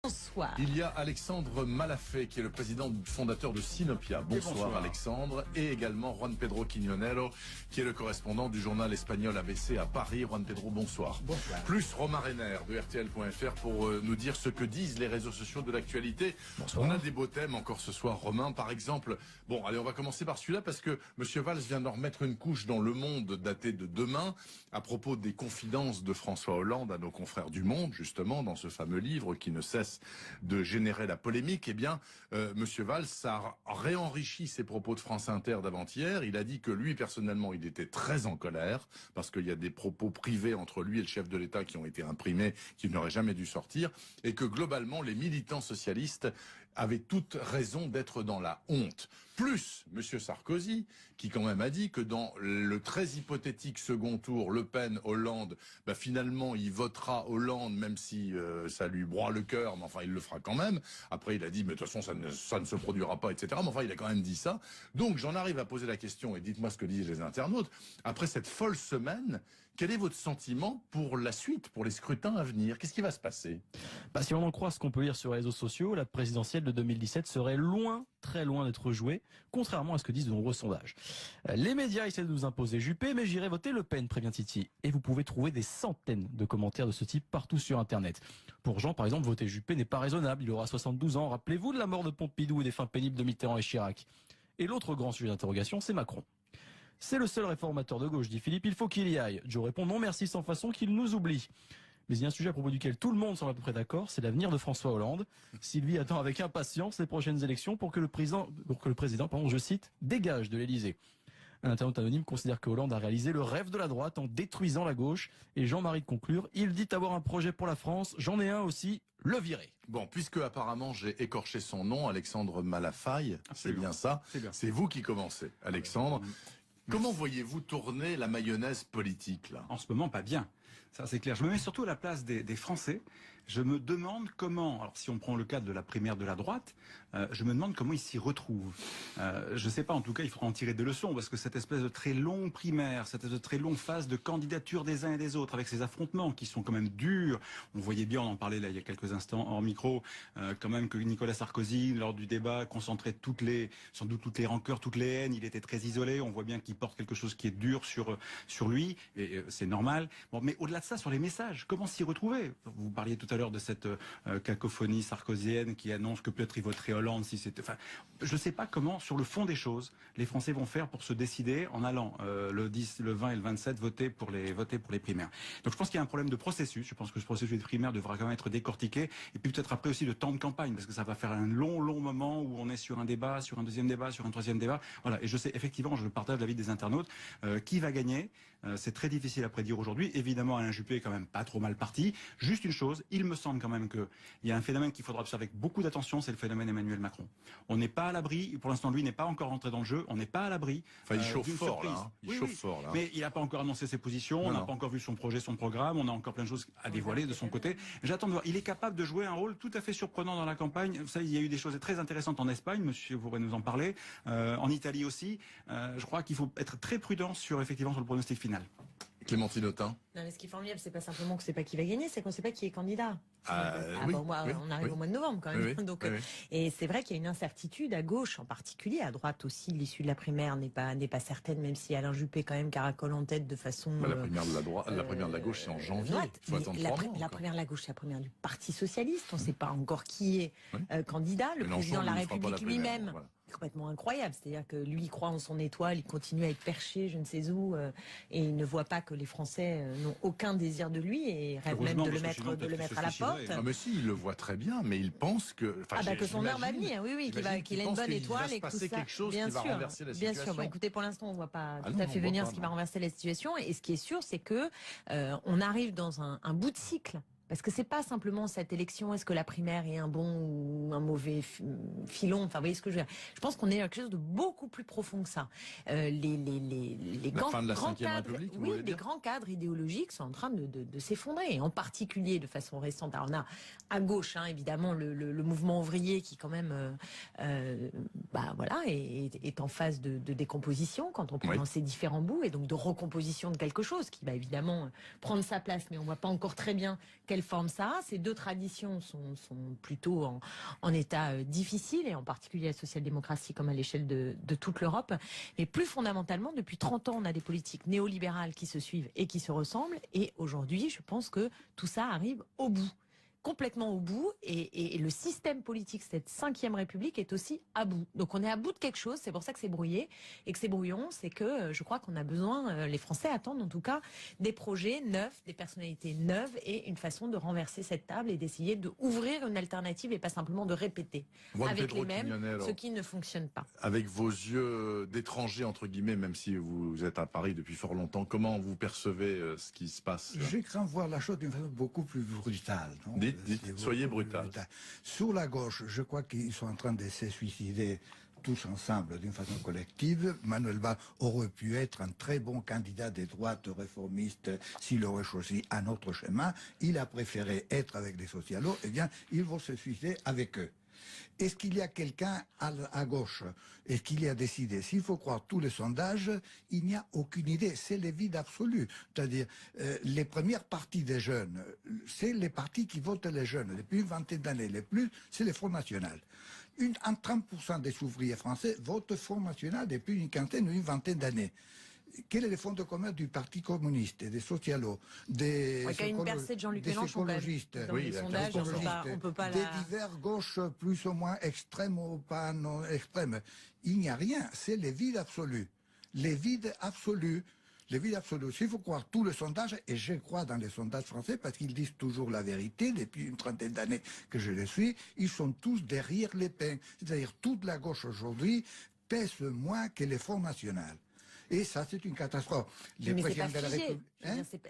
Bonsoir. Il y a Alexandre Malafé, qui est le président fondateur de Sinopia. Bonsoir Alexandre. Et également Juan Pedro Quiñonero, qui est le correspondant du journal espagnol ABC à Paris. Juan Pedro, bonsoir. Bonsoir. Plus Romain Renner de RTL.fr pour nous dire ce que disent les réseaux sociaux de l'actualité. Bonsoir. On a des beaux thèmes encore ce soir, Romain. Par exemple, bon, allez, on va commencer par celui-là parce que Monsieur Valls vient d'en remettre une couche dans Le Monde daté de demain à propos des confidences de François Hollande à nos confrères du Monde, justement, dans ce fameux livre qui ne cesse de générer la polémique. Eh bien, Monsieur Valls a réenrichi ses propos de France Inter d'avant-hier. Il a dit que lui, personnellement, il était très en colère parce qu'il y a des propos privés entre lui et le chef de l'État qui ont été imprimés, qui n'auraient jamais dû sortir, et que globalement, les militants socialistes avaient toute raison d'être dans la honte. Plus Monsieur Sarkozy, qui quand même a dit que dans le très hypothétique second tour, Le Pen, Hollande, finalement, il votera Hollande, même si ça lui broie le cœur, mais enfin, il le fera quand même. Après, il a dit, mais de toute façon, ça ne se produira pas, etc. Mais enfin, il a quand même dit ça. Donc, j'en arrive à poser la question, et dites-moi ce que disent les internautes. Après cette folle semaine, quel est votre sentiment pour la suite, pour les scrutins à venir? Qu'est-ce qui va se passer? Si on en croit ce qu'on peut lire sur les réseaux sociaux, la présidentielle de 2017 serait loin, très loin d'être jouée, contrairement à ce que disent de nombreux sondages. Les médias essaient de nous imposer Juppé, mais j'irai voter Le Pen, prévient Titi. Et vous pouvez trouver des centaines de commentaires de ce type partout sur Internet. Pour Jean, par exemple, voter Juppé n'est pas raisonnable. Il aura 72 ans. Rappelez-vous de la mort de Pompidou et des fins pénibles de Mitterrand et Chirac. Et l'autre grand sujet d'interrogation, c'est Macron. C'est le seul réformateur de gauche, dit Philippe, il faut qu'il y aille. Joe répond non merci sans façon qu'il nous oublie. Mais il y a un sujet à propos duquel tout le monde semble à peu près d'accord, c'est l'avenir de François Hollande. Sylvie attend avec impatience les prochaines élections pour que le président, je cite, dégage de l'Élysée. Un internaute anonyme considère que Hollande a réalisé le rêve de la droite en détruisant la gauche. Et Jean-Marie de conclure, il dit avoir un projet pour la France, j'en ai un aussi, le virer. Bon, puisque apparemment j'ai écorché son nom, Alexandre Malafaille, c'est bien ça. C'est vous qui commencez, Alexandre. Comment voyez-vous tourner la mayonnaise politique, là? En ce moment, pas bien. Ça, c'est clair. Je me mets surtout à la place des Français. Je me demande comment, alors si on prend le cadre de la primaire de la droite, je me demande comment ils s'y retrouvent. Je sais pas, en tout cas, il faudra en tirer des leçons, parce que cette espèce de très longue primaire, cette espèce de très longue phase de candidature des uns et des autres, avec ces affrontements qui sont quand même durs. On voyait bien, on en parlait là il y a quelques instants en micro, quand même que Nicolas Sarkozy, lors du débat, concentrait sans doute toutes les rancœurs, toutes les haines. Il était très isolé. On voit bien qu'il porte quelque chose qui est dur sur lui, et c'est normal. Bon, mais au-delà de ça, sur les messages, comment s'y retrouver? Vous parliez tout à l'heure de cette cacophonie sarkozienne qui annonce que peut-être il voterait Hollande si c'était... Enfin, je ne sais pas comment, sur le fond des choses, les Français vont faire pour se décider en allant le 10, le 20 et le 27 voter pour les primaires. Donc je pense qu'il y a un problème de processus. Je pense que ce processus des primaires devra quand même être décortiqué. Et puis peut-être après aussi de temps de campagne, parce que ça va faire un long moment où on est sur un débat, sur un deuxième débat, sur un troisième débat. Voilà. Et je sais, effectivement, je partage l'avis des internautes. Qui va gagner? C'est très difficile à prédire aujourd'hui. Évidemment, Alain Juppé est quand même pas trop mal parti. Juste une chose, il me semble quand même qu'il y a un phénomène qu'il faudra observer avec beaucoup d'attention, c'est le phénomène Emmanuel Macron. On n'est pas à l'abri, pour l'instant lui n'est pas encore rentré dans le jeu, on n'est pas à l'abri. Enfin, il chauffe d'une fort surprise. là. Il chauffe fort là. Mais il n'a pas encore annoncé ses positions, on n'a pas encore vu son projet, son programme, on a encore plein de choses à dévoiler de son côté. J'attends de voir. Il est capable de jouer un rôle tout à fait surprenant dans la campagne. Vous savez, il y a eu des choses très intéressantes en Espagne, monsieur, vous pourrez nous en parler, en Italie aussi. Je crois qu'il faut être très prudent sur le pronostic final. Clémentine Autain. Non, mais ce qui est formidable, c'est pas simplement que c'est pas qui va gagner, c'est qu'on sait pas qui est candidat. Oui, on arrive au mois de novembre quand même. Donc, et c'est vrai qu'il y a une incertitude à gauche en particulier, à droite aussi. L'issue de la primaire n'est pas certaine, même si Alain Juppé quand même caracole en tête de façon. La primaire de la droite, la primaire de la gauche, c'est en janvier. Il faut attendre 3 mois. La primaire de la gauche, c'est la primaire du Parti socialiste. On ne sait pas encore qui est candidat. Le président de la République lui-même. Voilà. Complètement incroyable, c'est-à-dire que lui il croit en son étoile, il continue à être perché je ne sais où et il ne voit pas que les Français n'ont aucun désir de lui et rêvent même de le mettre à la porte. Non mais si, il le voit très bien, mais il pense que que son heure va venir, qu'il a une bonne étoile et que tout ça. Quelque chose qui va renverser la situation. Bien sûr. Écoutez, pour l'instant on ne voit pas tout à fait venir ce qui va renverser la situation et ce qui est sûr c'est que on arrive dans un bout de cycle. Parce que c'est pas simplement cette élection, est-ce que la primaire est un bon ou un mauvais filon, enfin vous voyez ce que je veux dire. Je pense qu'on est dans quelque chose de beaucoup plus profond que ça. Les grands cadres idéologiques sont en train de s'effondrer, et en particulier de façon récente. Alors on a à gauche évidemment le mouvement ouvrier qui quand même est en phase de décomposition quand on prend ses différents bouts, et donc de recomposition de quelque chose qui va évidemment prendre sa place, mais on voit pas encore très bien quelle quelle forme ça a. Ces deux traditions sont plutôt en état difficile, et en particulier la social-démocratie comme à l'échelle de toute l'Europe. Mais plus fondamentalement, depuis 30 ans, on a des politiques néolibérales qui se suivent et qui se ressemblent. Et aujourd'hui, je pense que tout ça arrive au bout. Complètement au bout, et le système politique, cette 5e République, est aussi à bout. Donc on est à bout de quelque chose, c'est pour ça que c'est brouillé, et que c'est brouillon, c'est que je crois qu'on a besoin, les Français attendent en tout cas, des projets neufs, des personnalités neuves, et une façon de renverser cette table et d'essayer d'ouvrir une alternative et pas simplement de répéter avec les mêmes ce qui ne fonctionne pas. Avec vos yeux d'étranger, entre guillemets, même si vous êtes à Paris depuis fort longtemps, comment vous percevez ce qui se passe? Je crains voir la chose d'une façon beaucoup plus brutale. Non, soyez brutal. Sur la gauche, je crois qu'ils sont en train de se suicider tous ensemble d'une façon collective. Manuel Valls aurait pu être un très bon candidat des droites réformistes s'il aurait choisi un autre chemin. Il a préféré être avec les socialos. Eh bien, ils vont se suicider avec eux. Est-ce qu'il y a quelqu'un à gauche? Est-ce qu'il y a décidé? S'il faut croire tous les sondages, il n'y a aucune idée. C'est le vide absolu. C'est-à-dire, les premières parties des jeunes, c'est les partis qui votent les jeunes. Depuis une vingtaine d'années, les plus, c'est le Front National. Un 30% des ouvriers français votent Front National depuis une quinzaine ou une vingtaine d'années. Quel est le fonds de commerce du Parti communiste, des socialos, des écologistes, on peut pas des divers gauches plus ou moins extrêmes ou pas non extrêmes? Il n'y a rien, c'est le vide absolu. Le vide absolu. Le vide absolu. S'il faut croire tous les sondages, et je crois dans les sondages français, parce qu'ils disent toujours la vérité, depuis une trentaine d'années que je les suis, ils sont tous derrière Le Pen. C'est-à-dire toute la gauche aujourd'hui pèse moins que le Front National. Et ça, c'est une catastrophe. Mais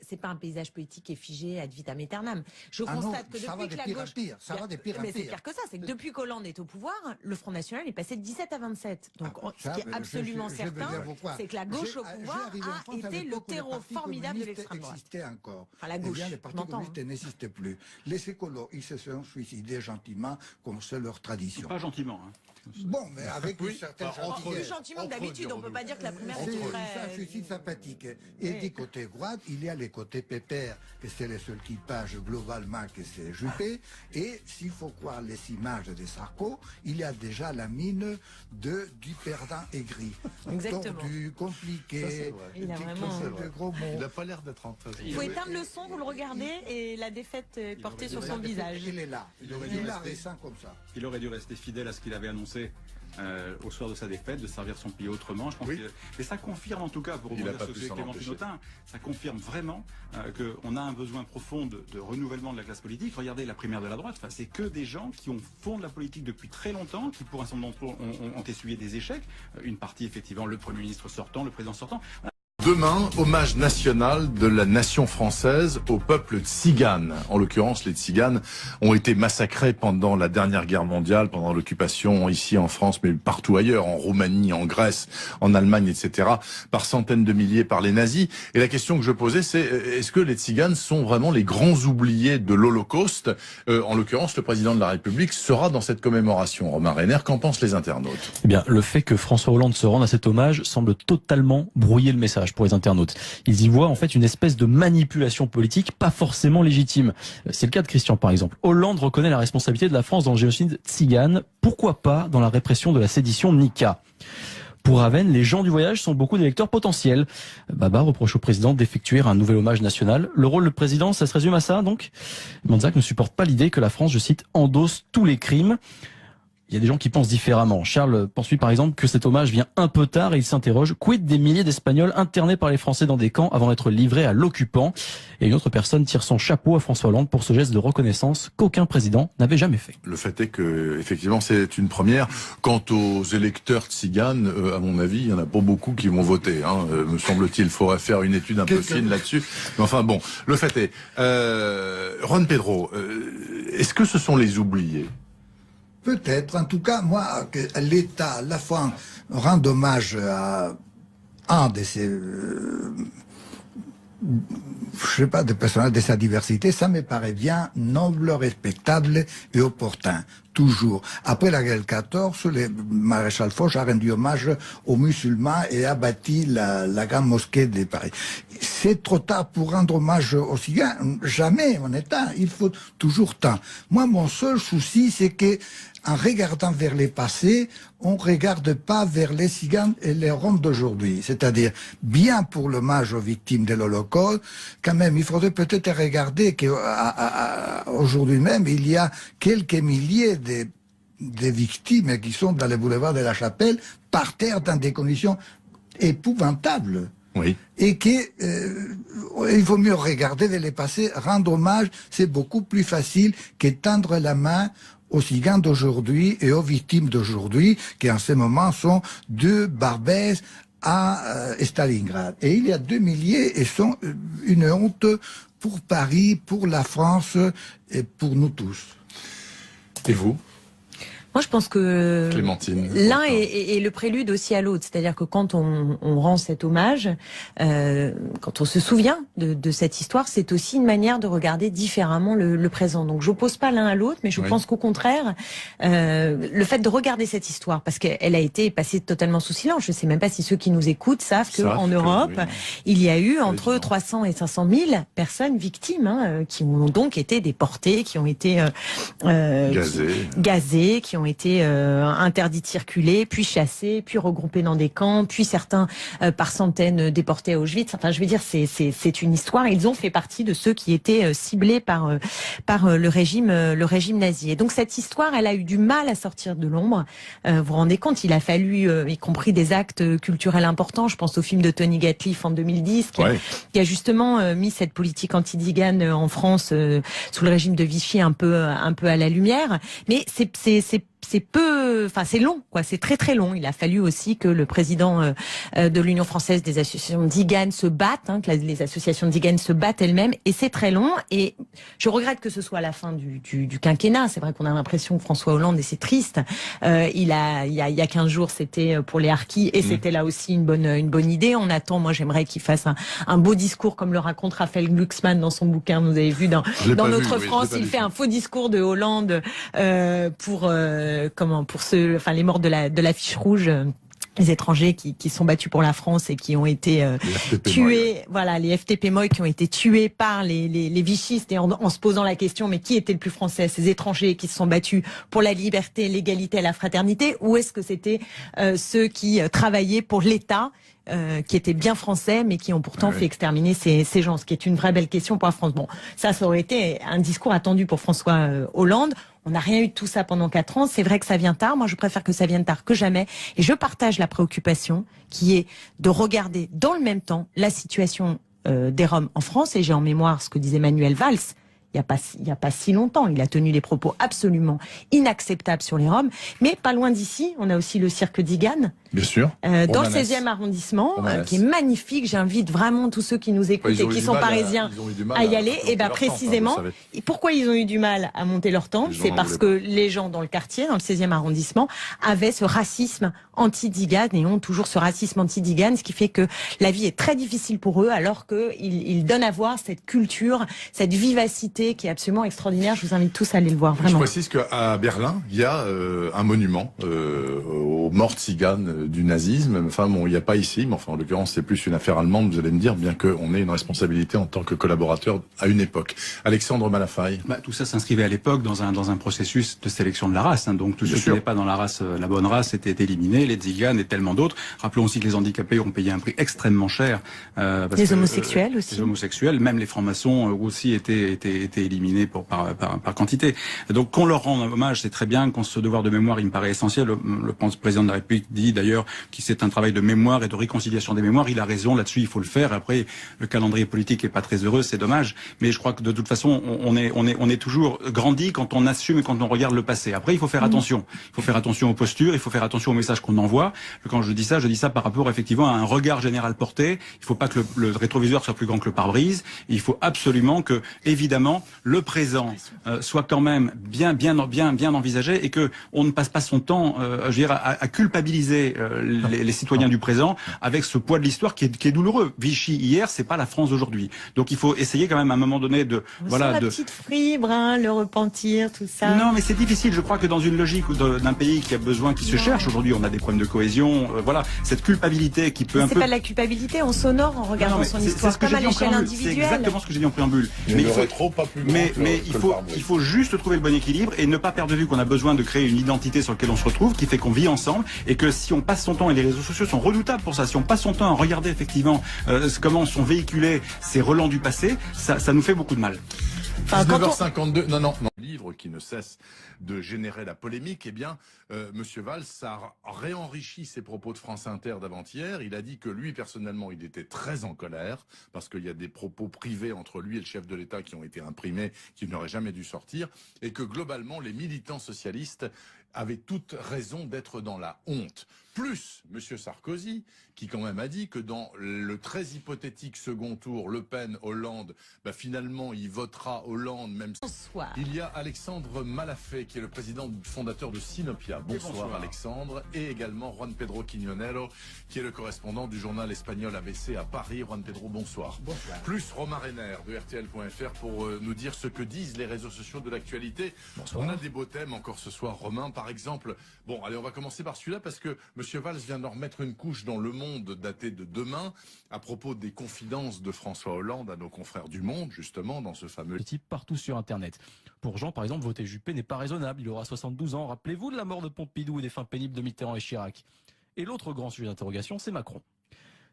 c'est pas un paysage politique qui est figé ad vitam aeternam. Je constate que depuis que la gauche... Ça va de pire en pire. Mais c'est pire que ça, c'est que depuis qu'Hollande est au pouvoir, le Front National est passé de 17 à 27. Donc ce qui est absolument certain, c'est que la gauche au pouvoir a été le terreau formidable de l'extrême droite. Encore. Enfin, la gauche, les partis communistes n'existent plus. Les écolos, ils se sont suicidés gentiment, comme c'est leur tradition. Pas gentiment, hein. Bon, mais avec une certaine plus gentiment que d'habitude, on ne peut pas dire que la primaire est très... C'est un suicide sympathique. Et du côté droite, il y a les côtés pépères, que c'est les seuls qui pagent globalement, que c'est Juppé. Et s'il faut croire les images de Sarko, il y a déjà la mine du perdant aigri. Exactement. Tordu, compliqué, il a vraiment de gros mots. Il n'a pas l'air d'être en train. Il faut éteindre le son, vous le regardez, et la défaite est portée sur son visage. Il est là. Il a récent comme ça. Il aurait dû rester fidèle à ce qu'il avait annoncé au soir de sa défaite, de servir son pays autrement. Je pense mais ça confirme en tout cas, pour rebondir sur ce que Clément Pinotin, ça confirme vraiment qu'on a un besoin profond de renouvellement de la classe politique. Regardez la primaire de la droite, c'est que des gens qui font de la politique depuis très longtemps, qui pour un certain nombre d'entre eux ont essuyé des échecs. Une partie effectivement, le Premier ministre sortant, le président sortant. Demain, hommage national de la nation française au peuple tzigane. En l'occurrence, les tziganes ont été massacrés pendant la dernière guerre mondiale, pendant l'occupation ici en France, mais partout ailleurs, en Roumanie, en Grèce, en Allemagne, etc., par centaines de milliers par les nazis. Et la question que je posais, c'est est-ce que les tziganes sont vraiment les grands oubliés de l'Holocauste? En l'occurrence, le président de la République sera dans cette commémoration. Romain Reiner, qu'en pensent les internautes? Eh bien, le fait que François Hollande se rende à cet hommage semble totalement brouiller le message pour les internautes. Ils y voient en fait une espèce de manipulation politique pas forcément légitime. C'est le cas de Christian par exemple. Hollande reconnaît la responsabilité de la France dans le génocide tzigane. Pourquoi pas dans la répression de la sédition Nika? Pour Aven, les gens du voyage sont beaucoup d'électeurs potentiels. Baba reproche au président d'effectuer un nouvel hommage national. Le rôle du président, ça se résume à ça donc? Manzac ne supporte pas l'idée que la France, je cite, endosse tous les crimes. Il y a des gens qui pensent différemment. Charles pense lui par exemple que cet hommage vient un peu tard et il s'interroge, quid des milliers d'Espagnols internés par les Français dans des camps avant d'être livrés à l'occupant? Et une autre personne tire son chapeau à François Hollande pour ce geste de reconnaissance qu'aucun président n'avait jamais fait. Le fait est que, effectivement, c'est une première. Quant aux électeurs tziganes, à mon avis, il y en a pas beaucoup qui vont voter. Me semble-t-il, il faudrait faire une étude un peu fine là-dessus. Mais enfin bon, le fait est. Juan Pedro, est-ce que ce sont les oubliés? Peut-être. En tout cas, moi, que l'État, à la fois, rende hommage à un de ces... je sais pas, des personnages de sa diversité, ça me paraît bien noble, respectable et opportun. Toujours. Après la guerre 14, le maréchal Foch a rendu hommage aux musulmans et a bâti la grande mosquée de Paris. c'est trop tard pour rendre hommage aux Tziganes. Jamais, en état. Il faut toujours temps. Moi, mon seul souci, c'est que en regardant vers les passés, on ne regarde pas vers les Tziganes et les Roms d'aujourd'hui. C'est-à-dire, bien pour l'hommage aux victimes de l'Holocauste, quand même, il faudrait peut-être regarder qu'aujourd'hui même, il y a quelques milliers de victimes qui sont dans les boulevards de la Chapelle, par terre dans des conditions épouvantables. Oui. Et qu'il vaut mieux regarder vers les passés, rendre hommage, c'est beaucoup plus facile que tendre la main aux Tziganes d'aujourd'hui et aux victimes d'aujourd'hui, qui en ce moment sont de Barbès à Stalingrad. Et il y a 2 milliers et sont une honte pour Paris, pour la France et pour nous tous. Et vous ? Moi, je pense que l'un est le prélude aussi à l'autre. C'est-à-dire que quand on rend cet hommage, quand on se souvient de cette histoire, c'est aussi une manière de regarder différemment le présent. Donc, je n'oppose pas l'un à l'autre, mais je pense qu'au contraire, le fait de regarder cette histoire, parce qu'elle a été passée totalement sous silence. Je ne sais même pas si ceux qui nous écoutent savent qu'en Europe, il y a eu entre 300 et 500 000 personnes victimes qui ont donc été déportées, qui ont été gazées, qui ont été interdits de circuler, puis chassés, puis regroupés dans des camps, puis certains par centaines déportés à Auschwitz. Enfin, je veux dire, c'est une histoire. Ils ont fait partie de ceux qui étaient ciblés par le régime nazi. Et donc cette histoire, elle a eu du mal à sortir de l'ombre. Vous vous rendez compte, il a fallu, y compris des actes culturels importants. Je pense au film de Tony Gatliff en 2010, qui a justement mis cette politique anti-Tzigane en France sous le régime de Vichy un peu à la lumière. Mais c'est long, quoi. C'est très très long. Il a fallu aussi que le président de l'Union française des associations Tziganes se batte, que les associations Tziganes se battent elles-mêmes, et c'est très long. Et je regrette que ce soit à la fin du quinquennat. C'est vrai qu'on a l'impression que François Hollande, et c'est triste. Il y a 15 jours, c'était pour les harkis, et c'était là aussi une bonne idée. On attend. Moi, j'aimerais qu'il fasse un beau discours, comme le raconte Raphaël Glucksmann dans son bouquin. Vous avez vu dans Notre France, il fait un faux discours de Hollande pour les morts de la fiche rouge. Les étrangers qui sont battus pour la France et qui ont été tués, les FTP Moi qui ont été tués par les vichistes, et en se posant la question, mais qui était le plus français, ces étrangers qui se sont battus pour la liberté, l'égalité et la fraternité, ou est-ce que c'était ceux qui travaillaient pour l'État, qui étaient bien français, mais qui ont pourtant fait exterminer ces gens, ce qui est une vraie belle question pour la France. Bon, ça aurait été un discours attendu pour François Hollande. On n'a rien eu de tout ça pendant 4 ans. C'est vrai que ça vient tard. Moi, je préfère que ça vienne tard que jamais. Et je partage la préoccupation qui est de regarder dans le même temps la situation des Roms en France. Et j'ai en mémoire ce que disait Manuel Valls il n'y a pas si longtemps. Il a tenu des propos absolument inacceptables sur les Roms. Mais pas loin d'ici, on a aussi le cirque Tzigan. Bien sûr. Dans le 16e arrondissement, qui est magnifique. J'invite vraiment tous ceux qui nous écoutent et qui sont parisiens à y aller. Et bien précisément, pourquoi ils ont eu du mal à monter leur tente? C'est parce que les gens dans le quartier, dans le 16e arrondissement, avaient ce racisme anti-Tzigan et ont toujours ce racisme anti-Tzigan, ce qui fait que la vie est très difficile pour eux, alors qu'ils donnent à voir cette culture, cette vivacité qui est absolument extraordinaire. Je vous invite tous à aller le voir, vraiment. Je précise qu'à Berlin, il y a un monument aux morts tziganes du nazisme. Enfin, bon, il n'y a pas ici, mais enfin, en l'occurrence, c'est plus une affaire allemande, vous allez me dire, bien qu'on ait une responsabilité en tant que collaborateur à une époque. Alexandre Malafaille. Tout ça s'inscrivait à l'époque dans un processus de sélection de la race. Donc, tous ceux qui n'étaient pas dans la bonne race étaient éliminés, les tziganes et tellement d'autres. Rappelons aussi que les handicapés ont payé un prix extrêmement cher. Les homosexuels aussi. Les homosexuels, même les francs-maçons aussi étaient éliminés par quantité. Donc, qu'on leur rende hommage, c'est très bien. Qu'on ce devoir de mémoire, il me paraît essentiel. Le président de la République dit d'ailleurs que c'est un travail de mémoire et de réconciliation des mémoires. Il a raison là-dessus, il faut le faire. Après, le calendrier politique est pas très heureux, c'est dommage. Mais je crois que de toute façon, on est toujours grandi quand on assume et quand on regarde le passé. Après, il faut faire attention. Il faut faire attention aux postures, il faut faire attention aux messages qu'on envoie. Quand je dis ça par rapport effectivement à un regard général porté. Il ne faut pas que le rétroviseur soit plus grand que le pare-brise. Il faut absolument que, évidemment, le présent soit quand même bien envisagé et que on ne passe pas son temps, à à culpabiliser les citoyens du présent avec ce poids de l'histoire qui est douloureux. Vichy hier, c'est pas la France d'aujourd'hui. Donc il faut essayer quand même à un moment donné de la petite fibre, hein, le repentir, tout ça. Non, mais c'est difficile. Je crois que dans une logique d'un pays qui a besoin, qui se cherche aujourd'hui, on a des problèmes de cohésion. Voilà, cette culpabilité qui peut un peu. C'est pas de la culpabilité, on s'honore en regardant son histoire comme à l'échelle individuelle. C'est exactement ce que j'ai dit en préambule. Mais il faut juste trouver le bon équilibre et ne pas perdre de vue qu'on a besoin de créer une identité sur laquelle on se retrouve, qui fait qu'on vit ensemble, et que si on passe son temps, et les réseaux sociaux sont redoutables pour ça, si on passe son temps à regarder effectivement comment sont véhiculés ces relents du passé, ça nous fait beaucoup de mal. 19h52, non. Livre qui ne cesse de générer la polémique, eh bien, Monsieur Valls a réenrichi ses propos de France Inter d'avant-hier. Il a dit que lui, personnellement, il était très en colère parce qu'il y a des propos privés entre lui et le chef de l'État qui ont été imprimés, qui n'auraient jamais dû sortir, et que globalement, les militants socialistes avaient toute raison d'être dans la honte. Plus Monsieur Sarkozy, qui quand même a dit que dans le très hypothétique second tour, Le Pen, Hollande, finalement il votera Hollande même. Bonsoir. Il y a Alexandre Malafé, qui est le président fondateur de Sinopia. Bonsoir Alexandre. Et également Juan Pedro Quignonero, qui est le correspondant du journal espagnol ABC à Paris. Juan Pedro, bonsoir. Bonsoir. Plus Romain Renner de RTL.fr pour nous dire ce que disent les réseaux sociaux de l'actualité. Bonsoir. On a des beaux thèmes encore ce soir, Romain, par exemple. Bon, allez, on va commencer par celui-là parce que Monsieur Valls vient d'en remettre une couche dans Le Monde datée de demain à propos des confidences de François Hollande à nos confrères du Monde, justement, dans ce fameux... Type partout sur Internet. Pour Jean, par exemple, voter Juppé n'est pas raisonnable. Il aura 72 ans. Rappelez-vous de la mort de Pompidou et des fins pénibles de Mitterrand et Chirac. Et l'autre grand sujet d'interrogation, c'est Macron.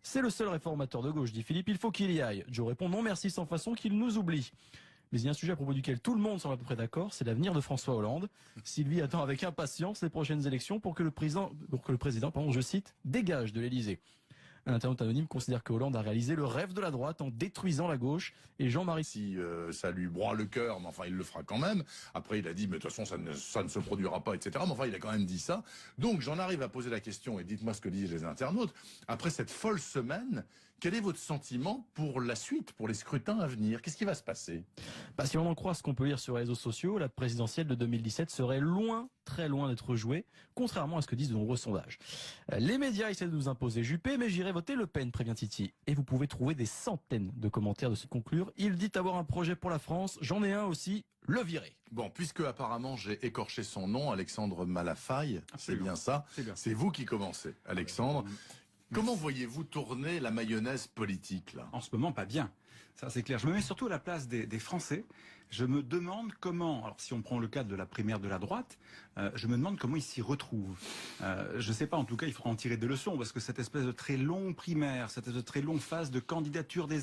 C'est le seul réformateur de gauche, dit Philippe. Il faut qu'il y aille. Joe répond non merci sans façon, qu'il nous oublie. Mais il y a un sujet à propos duquel tout le monde semble à peu près d'accord, c'est l'avenir de François Hollande. Sylvie attend avec impatience les prochaines élections pour que le président, je cite, dégage de l'Élysée. Un internaute anonyme considère que Hollande a réalisé le rêve de la droite en détruisant la gauche. Et Jean-Marie... Si ça lui broie le cœur, mais enfin il le fera quand même. Après il a dit mais de toute façon ça ne se produira pas, etc. Mais enfin il a quand même dit ça. Donc j'en arrive à poser la question et dites-moi ce que disent les internautes. Après cette folle semaine, quel est votre sentiment pour la suite, pour les scrutins à venir? Qu'est-ce qui va se passer? Si on en croit ce qu'on peut lire sur les réseaux sociaux, la présidentielle de 2017 serait loin, très loin d'être jouée, contrairement à ce que disent de nombreux sondages. Les médias essaient de nous imposer Juppé, mais j'irai voter Le Pen, prévient Titi. Et vous pouvez trouver des centaines de commentaires de se conclure. Il dit avoir un projet pour la France, j'en ai un aussi, le virer. Bon, puisque apparemment j'ai écorché son nom, Alexandre Malafaille, c'est bien ça. C'est vous qui commencez, Alexandre. Comment voyez-vous tourner la mayonnaise politique, là? En ce moment, pas bien. Ça, c'est clair. Je me mets surtout à la place des Français. Je me demande comment, alors si on prend le cadre de la primaire de la droite, je me demande comment ils s'y retrouvent. Je ne sais pas, en tout cas, il faudra en tirer des leçons, parce que cette espèce de très long primaire, cette espèce de très longue phase de candidature des